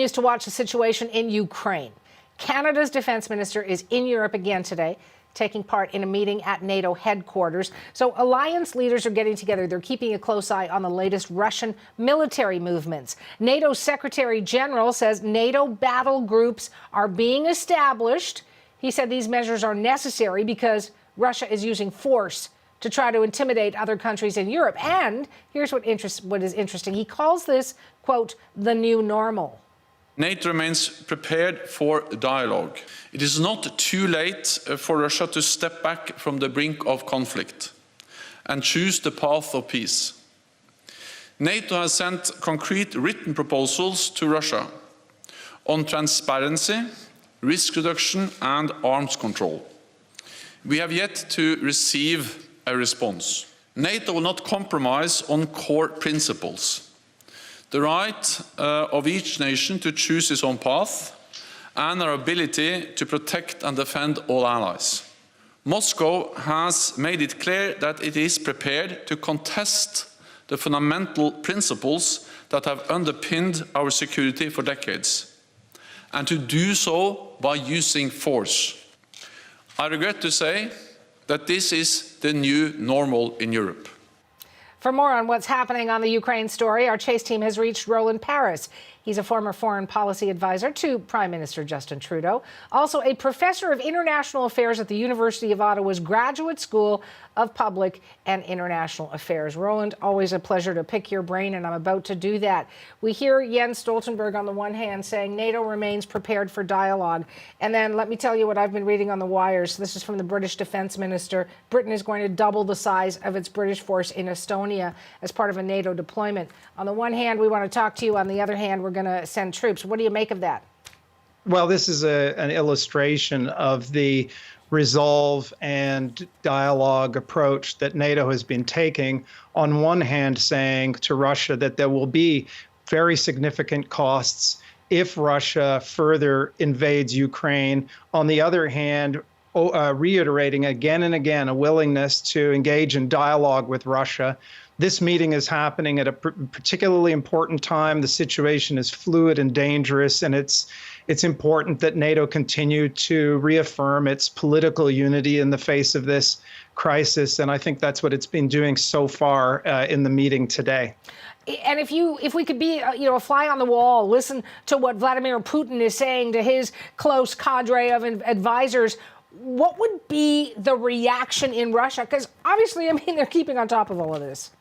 Is to watch the situation in Ukraine. Canada's defense minister is in Europe again today, taking part in a meeting at NATO headquarters. So alliance leaders are getting together. They're keeping a close eye on the latest Russian military movements. NATO Secretary General says NATO battle groups are being established. He said these measures are necessary because Russia is using force to try to intimidate other countries in Europe. And here's what is interesting. He calls this, quote, the new normal. NATO remains prepared for dialogue. It is not too late for Russia to step back from the brink of conflict and choose the path of peace. NATO has sent concrete written proposals to Russia on transparency, risk reduction and arms control. We have yet to receive a response. NATO will not compromise on core principles: the right of each nation to choose its own path, and our ability to protect and defend all allies. Moscow has made it clear that it is prepared to contest the fundamental principles that have underpinned our security for decades, and to do so by using force. I regret to say that this is the new normal in Europe. For more on what's happening on the Ukraine story, our Chase team has reached Roland. He's a former foreign policy advisor to Prime Minister Justin Trudeau, also a professor of international affairs at the University of Ottawa's Graduate School of Public and International Affairs. Roland, always a pleasure to pick your brain, and I'm about to do that. We hear Jens Stoltenberg on the one hand saying NATO remains prepared for dialogue. And then let me tell you what I've been reading on the wires. This is from the British Defence Minister. Britain is going to double the size of its British force in Estonia as part of a NATO deployment. On the one hand, we want to talk to you. On the other hand, we're going to send troops. What do you make of that? Well, this is an illustration of the resolve and dialogue approach that NATO has been taking. On one hand, saying to Russia that there will be very significant costs if Russia further invades Ukraine. On the other hand, reiterating again and again a willingness to engage in dialogue with Russia. This meeting is happening at a particularly important time. The situation is fluid and dangerous, and it's important that NATO continue to reaffirm its political unity in the face of this crisis, and I think that's what it's been doing so far in the meeting today. And if we could be, a fly on the wall, listen to what Vladimir Putin is saying to his close cadre of advisors, what would be the reaction in Russia? Because obviously, they're keeping on top of all of this.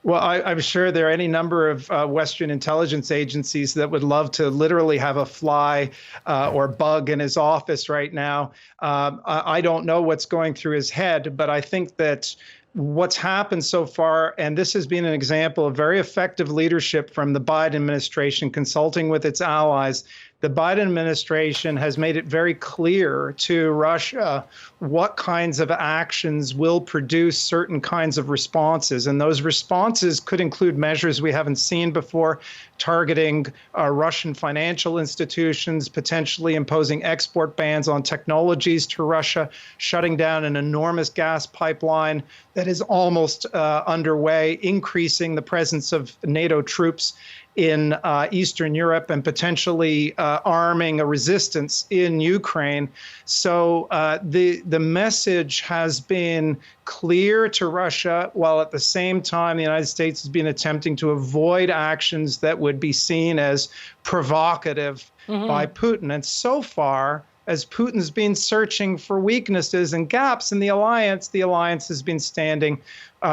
Well, I'm sure there are any number of Western intelligence agencies that would love to literally have a fly or bug in his office right now. I don't know what's going through his head, but I think that what's happened so far, and this has been an example of very effective leadership from the Biden administration consulting with its allies. The Biden administration has made it very clear to Russia what kinds of actions will produce certain kinds of responses. And those responses could include measures we haven't seen before, targeting Russian financial institutions, potentially imposing export bans on technologies to Russia, shutting down an enormous gas pipeline that is almost underway, increasing the presence of NATO troops in Eastern Europe, and potentially arming a resistance in Ukraine. So the message has been clear to Russia, while at the same time the United States has been attempting to avoid actions that would be seen as provocative by Putin. And so far, as Putin's been searching for weaknesses and gaps in the alliance has been standing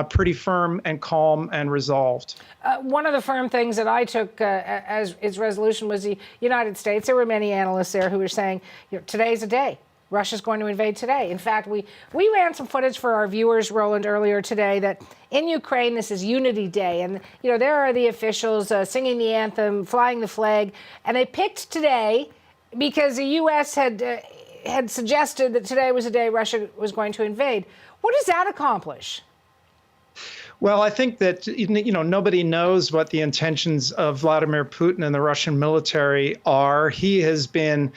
pretty firm and calm and resolved. One of the firm things that I took as its resolution was the United States. There were many analysts there who were saying, today's a day. Russia's going to invade today. In fact, we ran some footage for our viewers, Roland, earlier today that in Ukraine, this is Unity Day. And, there are the officials singing the anthem, flying the flag. And they picked today because the U.S. had suggested that today was a day Russia was going to invade. What does that accomplish? Well, I think that, nobody knows what the intentions of Vladimir Putin and the Russian military are. He has been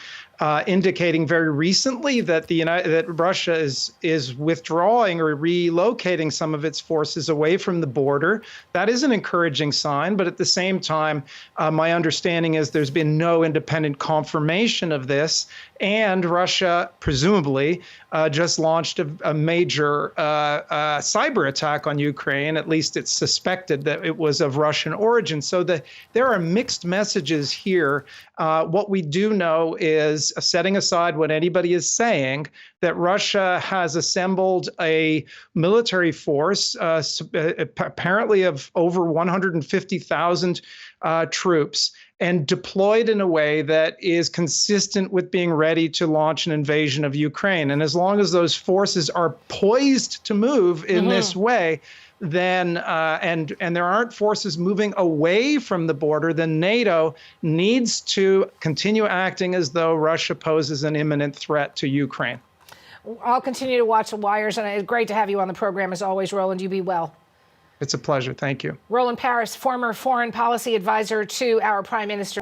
indicating very recently that that Russia is withdrawing or relocating some of its forces away from the border. That is an encouraging sign, but at the same time, my understanding is there's been no independent confirmation of this, and Russia presumably just launched a major cyber attack on Ukraine. At least it's suspected that it was of Russian origin. So there are mixed messages here. What we do know is, setting aside what anybody is saying, that Russia has assembled a military force, apparently of over 150,000 troops, and deployed in a way that is consistent with being ready to launch an invasion of Ukraine. And as long as those forces are poised to move in this way, then and there aren't forces moving away from the border, then NATO needs to continue acting as though Russia poses an imminent threat to Ukraine. I'll continue to watch the wires, and it's great to have you on the program as always, Roland. You be well. It's a pleasure. Thank you. Roland Paris, former foreign policy advisor to our Prime Minister.